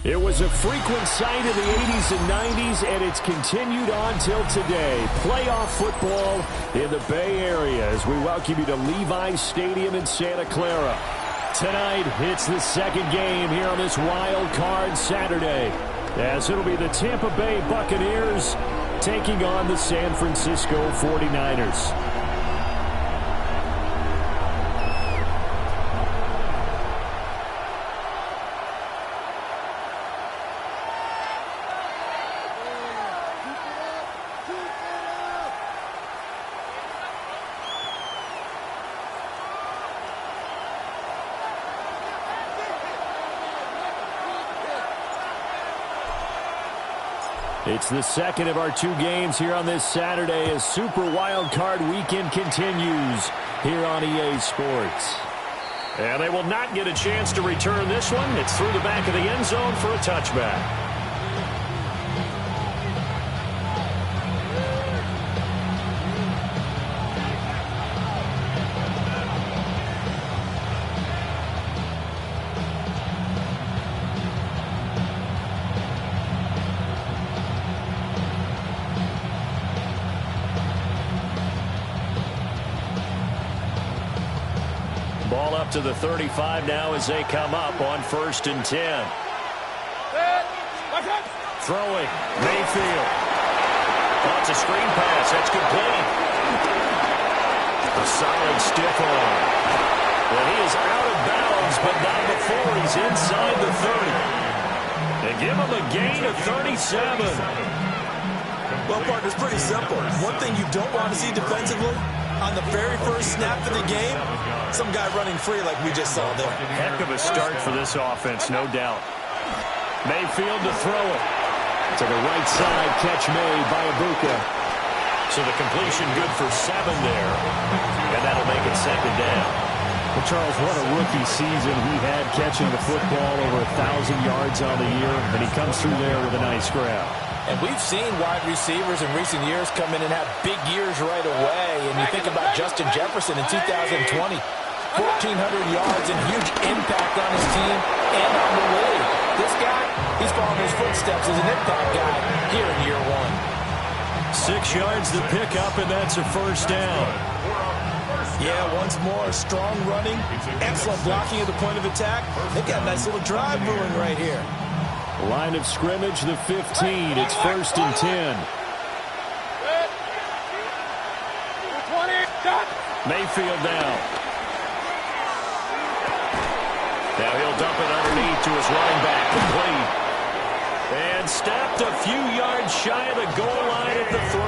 It was a frequent sight in the 80s and 90s, and it's continued on till today. Playoff football in the Bay Area as we welcome you to Levi's Stadium in Santa Clara. Tonight, it's the second game here on this wild card Saturday, as it'll be the Tampa Bay Buccaneers taking on the San Francisco 49ers. It's the second of our two games here on this Saturday as Super Wild Card Weekend continues here on EA Sports. And they will not get a chance to return this one. It's through the back of the end zone for a touchback. Ball up to the 35 now as they come up on 1st and 10. Throwing, Mayfield. Wants a screen pass. That's complete. A solid stiff arm. Well, he is out of bounds, but not before he's inside the 30. They give him a gain of 37. Well, partner, it's pretty simple. One thing you don't want to see defensively, on the very first snap of the game, some guy running free like we just saw there. Heck of a start for this offense, no doubt. Mayfield to throw it. To the right side, catch made by Ibuka. So the completion good for 7 there. And that'll make it 2nd down. Well, Charles, what a rookie season he had catching the football over 1,000 yards on the year, and he comes through there with a nice grab. And we've seen wide receivers in recent years come in and have big years right away. And you think about Justin Jefferson in 2020, 1,400 yards and huge impact on his team and on the league. This guy, he's following his footsteps as an impact guy here in year 1. 6 yards to pick up, and that's a 1st down. Yeah, once more, strong running, excellent blocking at the point of attack. They've got a nice little drive brewing right here. Line of scrimmage, the 15. It's 1st and 10. Mayfield down. Now he'll dump it underneath to his running back, complete. And stopped a few yards shy of the goal line at the 3.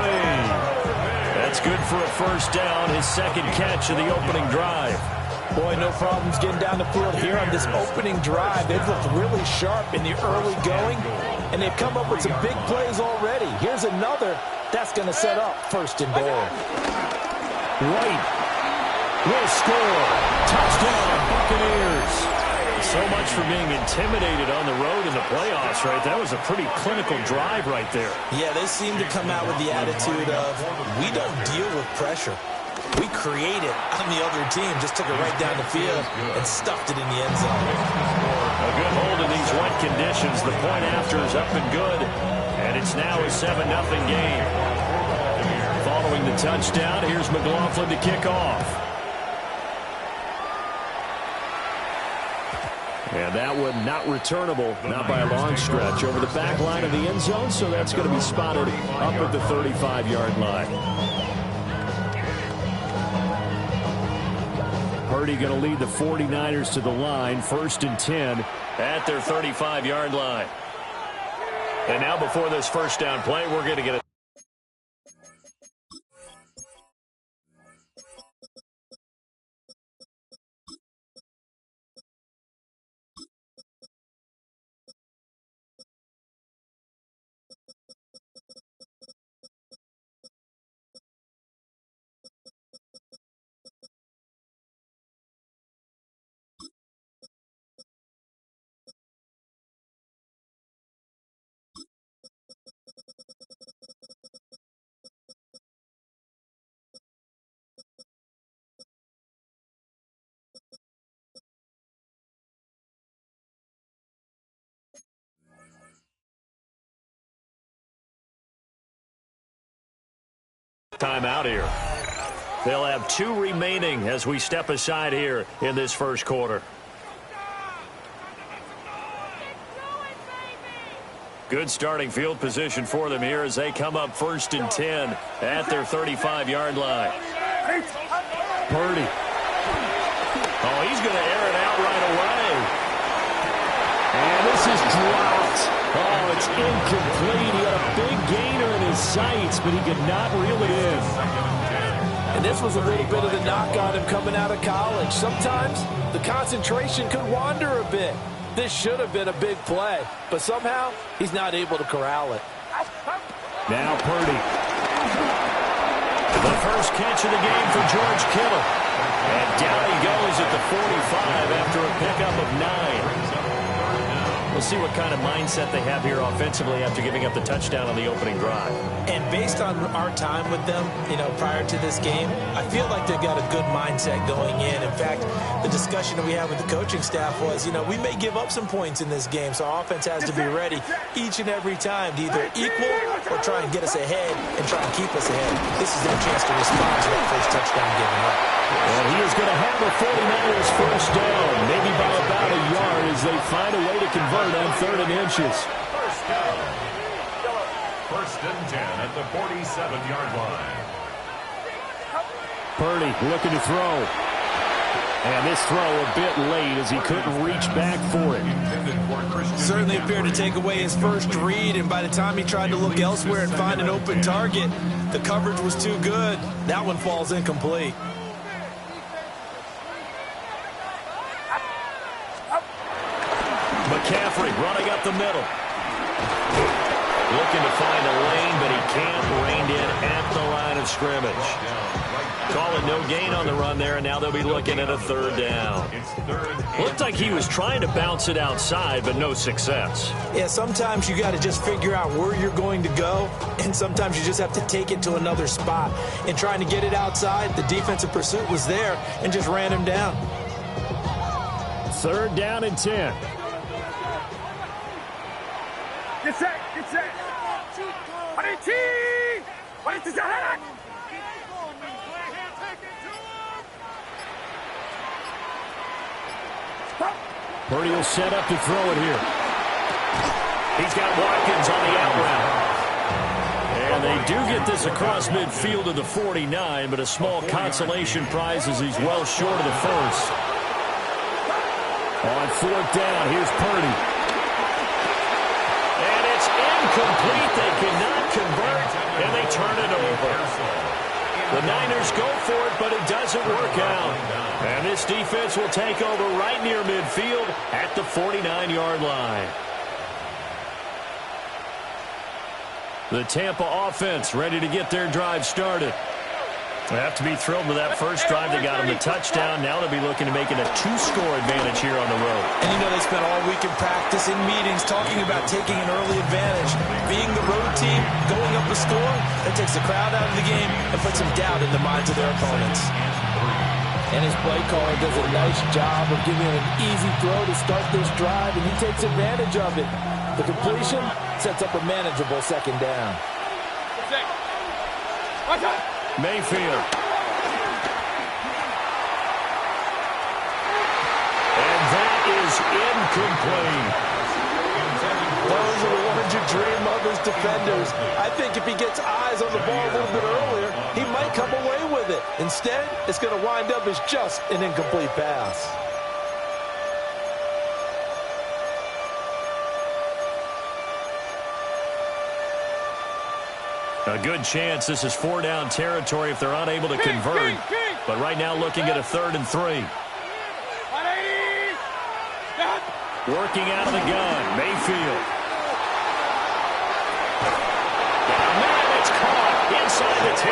That's good for a 1st down, his 2nd catch of the opening drive. Boy, no problems getting down the field here on this opening drive. They've looked really sharp in the early going, and they've come up with some big plays already. Here's another that's going to set up 1st and goal. White will score. Touchdown, Buccaneers. So much for being intimidated on the road in the playoffs, right? That was a pretty clinical drive right there. Yeah, they seem to come out with the attitude of, we don't deal with pressure. We create it on the other team. Just took it right down the field and stuffed it in the end zone. A good hold in these wet conditions. The point after is up and good. And it's now a 7-0 game. Following the touchdown, here's McLaughlin to kick off. And that one not returnable, not by a long stretch, over the back line of the end zone, so that's going to be spotted up at the 35-yard line. Purdy going to lead the 49ers to the line, 1st and 10 at their 35-yard line. And now before this 1st down play, we're going to get a timeout here. They'll have 2 remaining as we step aside here in this first quarter. Good starting field position for them here as they come up 1st and 10 at their 35-yard line. Purdy. Oh, he's going to air it out right away. And this is dropped. Oh, it's incomplete. He had a big gainer in his sights, but he could not reel it in. And this was a little bit of the knock on him coming out of college. Sometimes the concentration could wander a bit. This should have been a big play, but somehow he's not able to corral it. Now Purdy. The first catch of the game for George Kittle. And down he goes at the 45 after a pickup of 9. We'll see what kind of mindset they have here offensively after giving up the touchdown on the opening drive. And based on our time with them, prior to this game, I feel like they've got a good mindset going in. In fact, the discussion that we had with the coaching staff was, we may give up some points in this game, so our offense has to be ready each and every time to either equal or try and get us ahead and try and keep us ahead. This is their chance to respond to that first touchdown given up. And he is going to have the 49ers first down, maybe by about a yard as they find a way to convert on 3rd and inches. First down. 1st and 10 at the 47-yard line. Purdy looking to throw. And this throw a bit late as he couldn't reach back for it. Certainly appeared to take away his first read, and by the time he tried to look elsewhere and find an open target, the coverage was too good. That one falls incomplete. McCaffrey running up the middle. Looking to find a lane, but he can't. Reined in at the line of scrimmage. Calling no gain on the run there, and now they'll be looking at a 3rd down. Looked like he was trying to bounce it outside, but no success. Yeah, sometimes you got to just figure out where you're going to go, and sometimes you just have to take it to another spot. And trying to get it outside, the defensive pursuit was there and just ran him down. 3rd down and 10. Get set, get set. Purdy will set up to throw it here. He's got Watkins on the out route. And they do get this across midfield to the 49, but a small consolation prize as he's well short of the first. On 4th down, here's Purdy. And it's incomplete. They cannot convert, and they turn it over. The Niners go for it, but it doesn't work out. And this defense will take over right near midfield at the 49-yard line. The Tampa offense ready to get their drive started. They have to be thrilled with that first drive. They got them the touchdown. Now they'll be looking to make it a 2-score advantage here on the road. And they spent all week in practice, in meetings, talking about taking an early advantage. Being the road team, going up a score, that takes the crowd out of the game and puts some doubt in the minds of their opponents. And his play caller does a nice job of giving him an easy throw to start this drive, and he takes advantage of it. The completion sets up a manageable 2nd down. Mayfield. And that is incomplete. Those are the ones you dream of as defenders. I think if he gets eyes on the ball a little bit earlier, he might come away with it. Instead, it's going to wind up as just an incomplete pass. A good chance this is 4-down territory if they're unable to convert. But right now looking at a 3rd and 3. Working out of the gun, Mayfield. And man, it's caught inside the 10.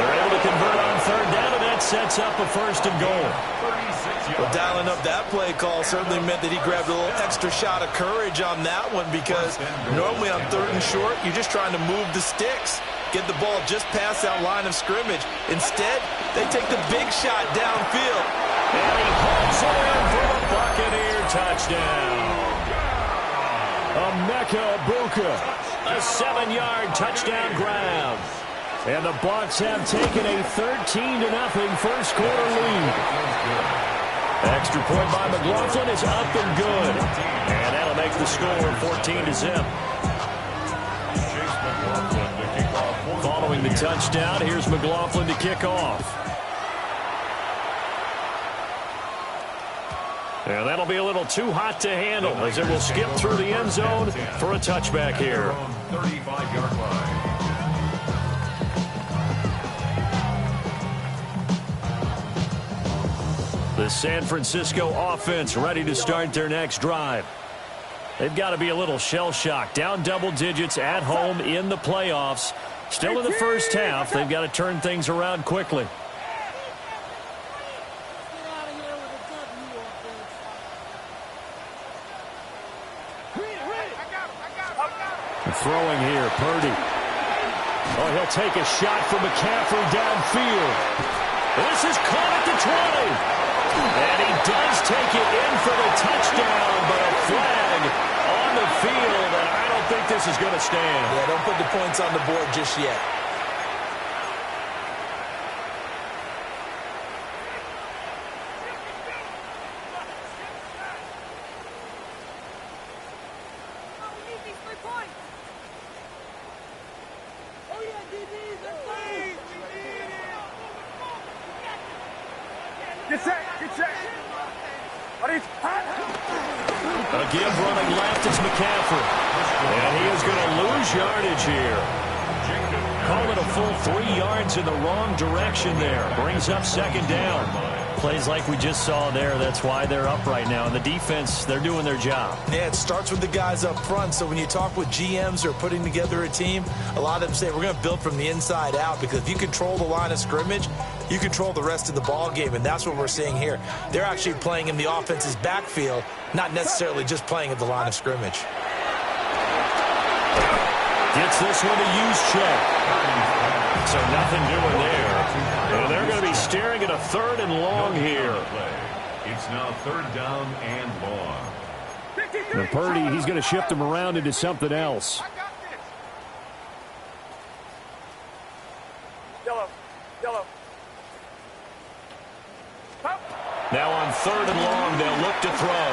They're able to convert on 3rd down, and that sets up a 1st and goal. Well, dialing up that play call certainly meant that he grabbed a little extra shot of courage on that one, because normally on 3rd and short, you're just trying to move the sticks, get the ball just past that line of scrimmage. Instead, they take the big shot downfield. And he pulls it in for the Buccaneer touchdown. Emeka Egbuka. A 7-yard touchdown grab. And the Bucs have taken a 13-0 first quarter lead. Extra point by McLaughlin is up and good. And that'll make the score 14-0. Following the touchdown, here's McLaughlin to kick off. And that'll be a little too hot to handle as it will skip through the end zone for a touchback here. 35-yard line. The San Francisco offense ready to start their next drive. They've got to be a little shell-shocked. Down double digits at home in the playoffs. Still in the first half. They've got to turn things around quickly. Throwing here, Purdy. Oh, he'll take a shot from McCaffrey downfield. This is caught at the 20. And he does take it in for the touchdown, but a flag on the field, and I don't think this is going to stand. Yeah, don't put the points on the board just yet. A give running left is McCaffrey. And he is going to lose yardage here. Call it a full 3 yards in the wrong direction there. Brings up second down. Plays like we just saw there. That's why they're up right now. And the defense, they're doing their job. Yeah, it starts with the guys up front. So when you talk with GMs who are putting together a team, a lot of them say we're going to build from the inside out, because if you control the line of scrimmage, you control the rest of the ball game, and that's what we're seeing here. They're actually playing in the offense's backfield, not necessarily just playing at the line of scrimmage. Gets this one to use check. So nothing doing there. And they're going to be staring at a 3rd and long here. It's now 3rd down and long. And Purdy, he's going to shift them around into something else. Yellow. Now on 3rd and long, they'll look to throw.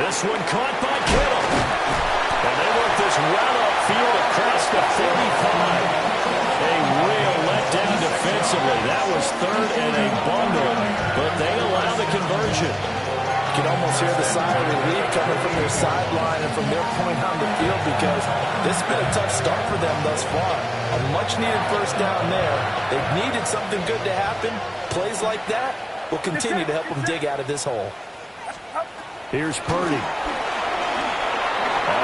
This one caught by Kittle. And they work this well upfield across the 35. A real letdown defensively. That was 3rd and a bundle, but they allow the conversion. You can almost hear the sigh of relief coming from their sideline and from their point on the field, because this has been a tough start for them thus far. A much-needed first down there. They've needed something good to happen. Plays like that will continue to help them dig out of this hole. Here's Purdy.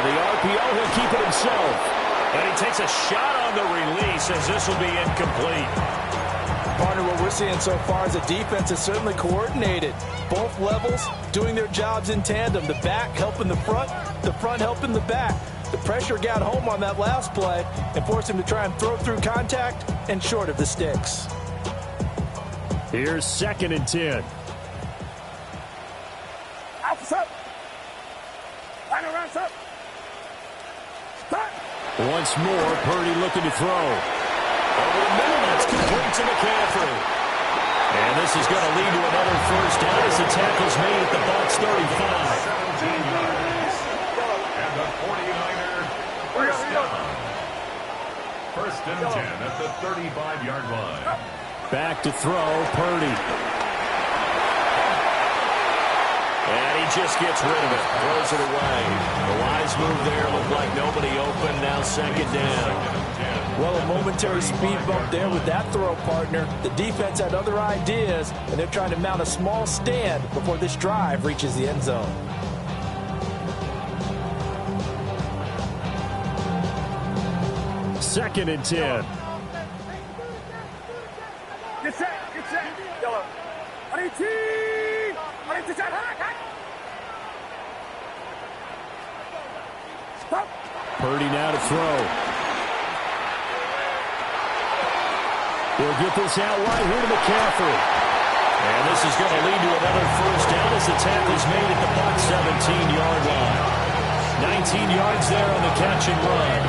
The RPO, he'll keep it himself. And he takes a shot on the release as this will be incomplete. Partner, what we're seeing so far is the defense is certainly coordinated. Both levels doing their jobs in tandem. The back helping the front helping the back. The pressure got home on that last play and forced him to try and throw through contact and short of the sticks. Here's 2nd and 10. Once more, Purdy looking to throw. Over the middle, that's complete to McCaffrey. And this is going to lead to another first down as the tackle's made at the Bucs 35. 17 yards. And the 49er first down. 1st and 10 at the 35-yard line. Back to throw, Purdy. And he just gets rid of it. Throws it away. The wise move there. Looked like nobody open. Now 2nd down. Well, a momentary speed bump there with that throw, partner. The defense had other ideas, and they're trying to mount a small stand before this drive reaches the end zone. Second and 10. Get set. Yellow. Purdy now to throw. He'll get this out right here to McCaffrey. And this is going to lead to another first down as the tackle's made at the Bucs 17-yard line. 19 yards there on the catch and run.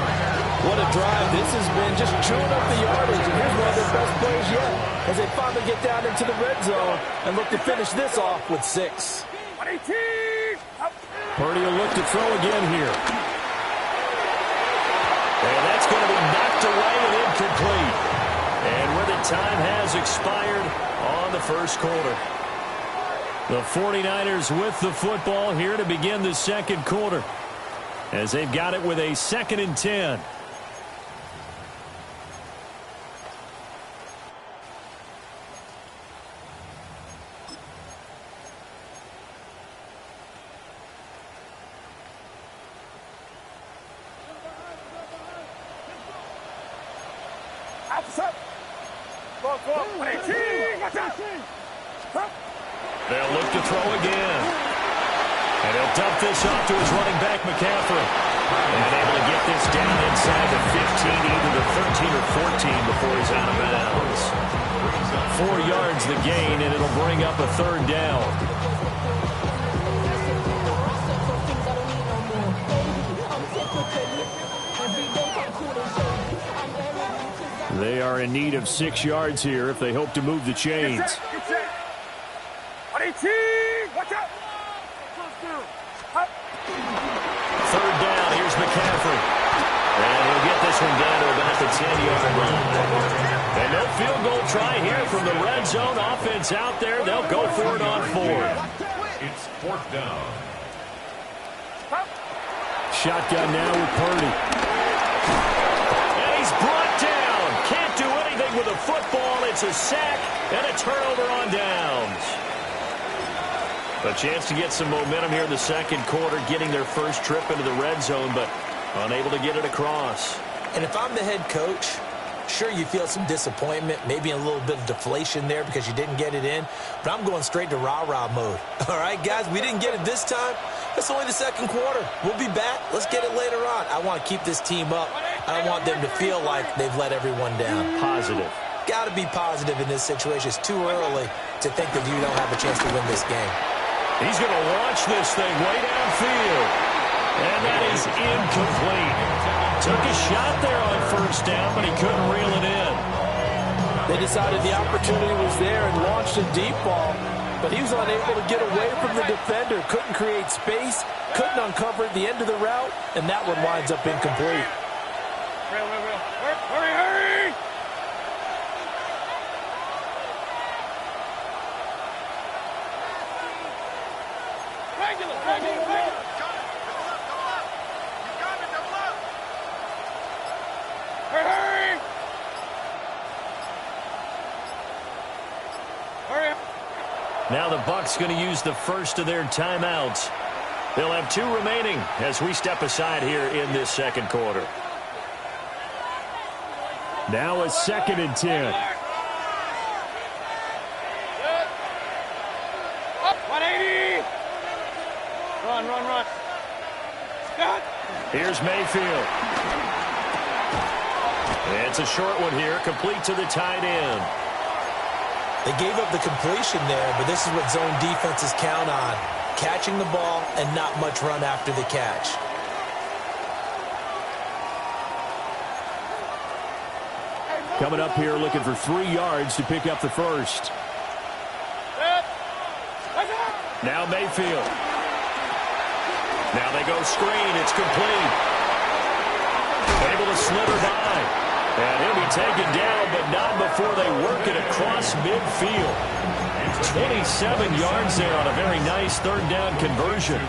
What a drive. This has been just chewing up the yardage. And here's one of their best plays yet as they finally get down into the red zone and look to finish this off with 6. 118. Purdy will look to throw again here. And that's going to be knocked away and incomplete. And where the time has expired on the first quarter. The 49ers with the football here to begin the second quarter, as they've got it with a 2nd and 10. Outside. Go, 118. Watch out. They'll look to throw again. And he'll dump this off to his running back, McCaffrey. And able to get this down inside the 15, either the 13 or 14 before he's out of bounds. 4 yards the gain, and it'll bring up a 3rd down. They are in need of 6 yards here if they hope to move the chains. Get set. 118. Watch out. 3rd down, here's McCaffrey. And he'll get this one down to about the 10-yard line. And no field goal try here from the red zone. Offense out there. They'll go for it on 4th. It's 4th down. Shotgun now with Purdy. And he's brought down. Can't do anything with a football. It's a sack and a turnover on downs. A chance to get some momentum here in the second quarter, getting their first trip into the red zone, but unable to get it across. And if I'm the head coach, sure, you feel some disappointment, maybe a little bit of deflation there because you didn't get it in, but I'm going straight to rah-rah mode. All right, guys, we didn't get it this time. It's only the second quarter. We'll be back. Let's get it later on. I want to keep this team up. I don't want them to feel like they've let everyone down. Positive. Got to be positive in this situation. It's too early to think that you don't have a chance to win this game. He's going to launch this thing way downfield. And that is incomplete. Took a shot there on 1st down, but he couldn't reel it in. They decided the opportunity was there and launched a deep ball, but he was unable to get away from the defender. Couldn't create space, couldn't uncover the end of the route, and that one winds up incomplete. Hurry. Now the Bucs going to use the first of their timeouts. They'll have 2 remaining as we step aside here in this second quarter. Now a 2nd and 10. 180. Run. Scott. Here's Mayfield. It's a short one here, complete to the tight end. They gave up the completion there, but this is what zone defenses count on. Catching the ball and not much run after the catch. Coming up here looking for 3 yards to pick up the first. Now Mayfield. Now they go screen. It's complete. Able to slither by. And he'll be taken down, but not before they work it across midfield. 27 yards there on a very nice 3rd down conversion.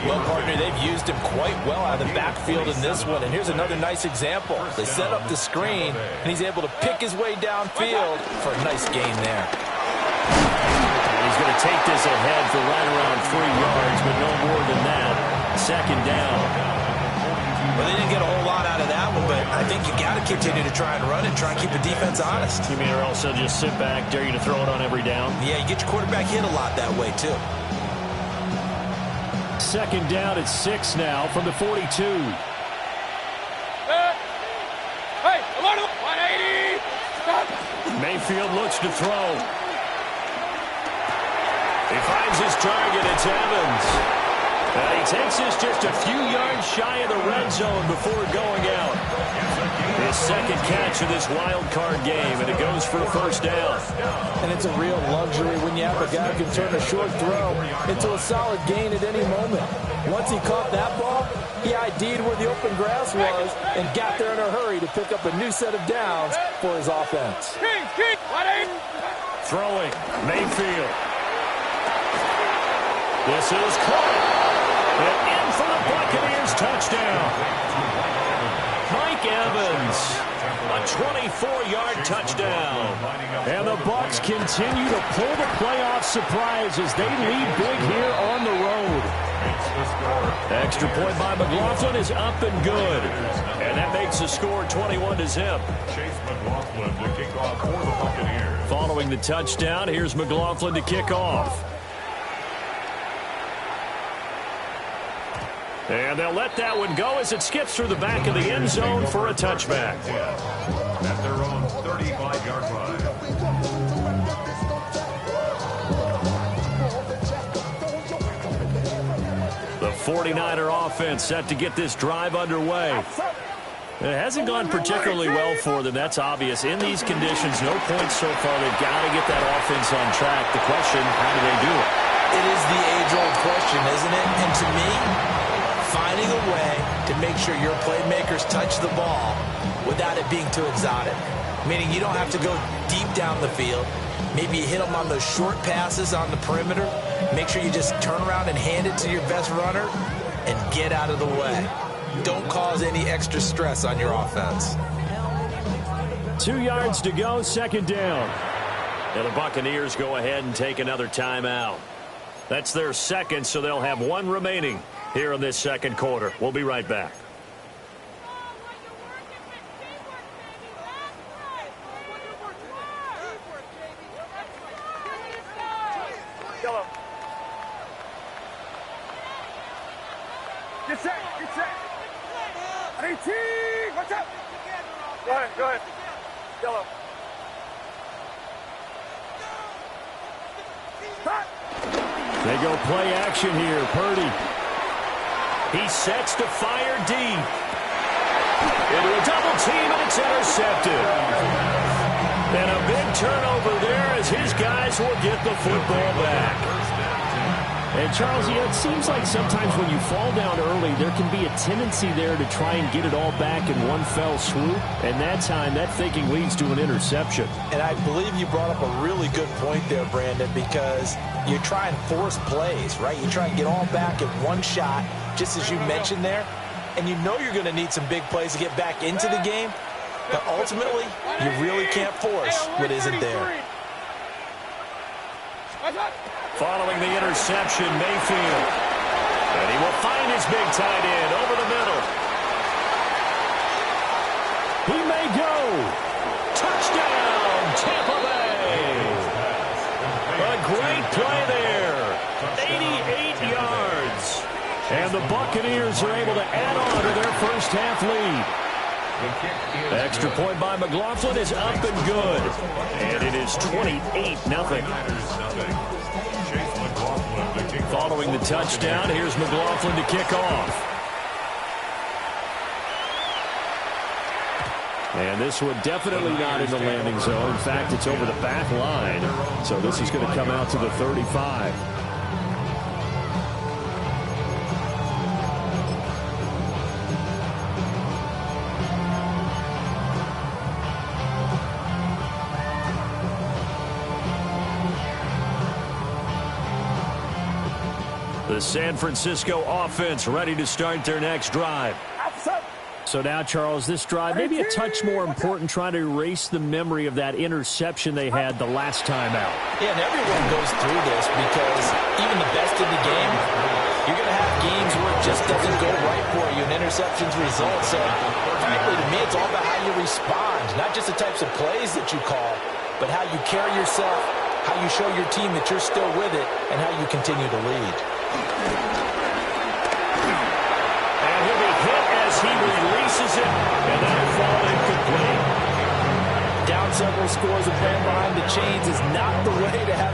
Well, partner, they've used him quite well out of the backfield in this one. And here's another nice example. They set up the screen, and he's able to pick his way downfield for a nice gain there. And he's going to take this ahead for right around 3 yards, but no more than that. 2nd down. Well, they didn't get a whole lot out of that one, but I think you got to continue to try and run and try and keep the defense honest. You mean or also just sit back, dare you to throw it on every down? Yeah, you get your quarterback hit a lot that way, too. 2nd down at 6 now from the 42. Hey, 180. Stop. Mayfield looks to throw. He finds his target. It's Evans. And he takes this just a few yards shy of the red zone before going out. His second catch of this wild card game, and it goes for a first down. And it's a real luxury when you have a guy who can turn a short throw into a solid gain at any moment. Once he caught that ball, he ID'd where the open grass was and got there in a hurry to pick up a new set of downs for his offense. Throwing, Mayfield. This is caught. And in for the Buccaneers touchdown. Mike Evans, a 24-yard touchdown. And the Bucs continue to pull the playoff surprise as they lead big here on the road. Extra point by McLaughlin is up and good. And that makes the score 21-0. Chase McLaughlin to kick off for the Buccaneers. Following the touchdown, here's McLaughlin to kick off. And they'll let that one go as it skips through the back of the end zone for a touchback. At their own 35-yard line. The 49er offense set to get this drive underway. It hasn't gone particularly well for them. That's obvious. In these conditions, no points so far. They've got to get that offense on track. The question, how do they do it? It is the age-old question, isn't it? And to me, finding a way to make sure your playmakers touch the ball without it being too exotic. Meaning you don't have to go deep down the field. Maybe you hit them on those short passes on the perimeter. Make sure you just turn around and hand it to your best runner and get out of the way. Don't cause any extra stress on your offense. 2 yards to go, second down. And the Buccaneers go ahead and take another timeout. That's their second, so they'll have one remaining here in this second quarter. We'll be right back. Get set, get set. 18, watch out. Go ahead. Yellow. Stop. They go play action here. Purdy. He sets to fire deep. Into a double team, and it's intercepted. And a big turnover there as his guys will get the football back. And, Charles, it seems like sometimes when you fall down early, there can be a tendency there to try and get it all back in one fell swoop. And that time, that thinking leads to an interception. And I believe you brought up a really good point there, Brandon, because you try and force plays, right? You try and get all back in one shot, just as you mentioned there. And you know you're going to need some big plays to get back into the game. But ultimately, you really can't force what isn't there. Following the interception, Mayfield. And he will find his big tight end over the middle. He may go. Touchdown, Tampa Bay. A great play there. 88 yards. And the Buccaneers are able to add on to their first half lead. Extra point by McLaughlin is up and good. And it is 28-0. Following the touchdown, here's McLaughlin to kick off. And this one definitely not in the landing zone. In fact, it's over the back line. So this is going to come out to the 35. The San Francisco offense ready to start their next drive. So now, Charles, this drive maybe a touch more important, trying to erase the memory of that interception they had the last time out. Yeah, and everyone goes through this because even the best in the game, you're going to have games where it just doesn't go right for you, and interceptions result. So, frankly, to me, it's all about how you respond, not just the types of plays that you call, but how you carry yourself, how you show your team that you're still with it, and how you continue to lead. And he'll be hit as he releases it, and that'll fall incomplete. Down several scores and playing behind the chains is not the way to have